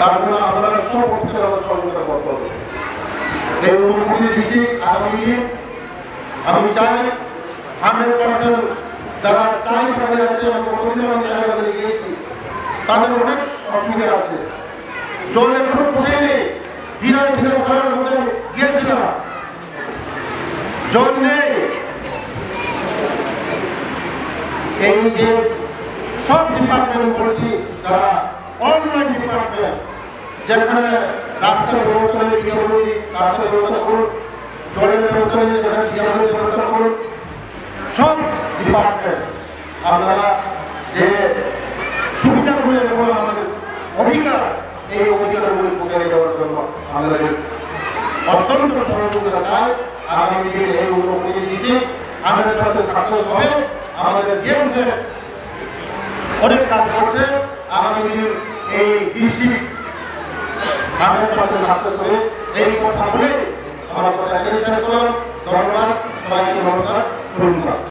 তার জন্য আপনারা সব করতে সহযোগিতা করতে হবে। এই অনুমতি দিচ্ছি আগামী দিন আমি চাই 100% যারা চাই ভাবে আছে চাই গিয়েছি তাদের অনেক অসুবিধা আছে। জল এখনো পৌঁছেনি, ধীরে ধীরে ঘরের মধ্যে গিয়েছিলাম, জল নেই। এই যে সব ডিপার্টমেন্ট বলছি, যারা অনলাইন ডিপার্টমেন্ট, যেখানে রাস্তার ব্যবস্থা নেই রাস্তার ব্যবস্থা করুন, জলের ব্যবস্থা নেই যেখানে ব্যবস্থা করুন, সব ডিপার্টমেন্ট আপনারা যে সুবিধাগুলো এবং আমাদের অধিকার, এই অধিকারগুলি পৌঁছে দেওয়ার জন্য আমাদের অত্যন্ত সহযোগিতা চাই। আগামী দিনে এই অনুমতি দিচ্ছি 100% সাকসেস হবে। আমাদের গেমসের অনেক কাজ করছে, আগামী দিন এই ডিস্ট্রিক্ট 100% সাকসেস হবে। এই কথা বলে আমার কথা শেষ করলাম। ধন্যবাদ সবাইকে, নমস্কার।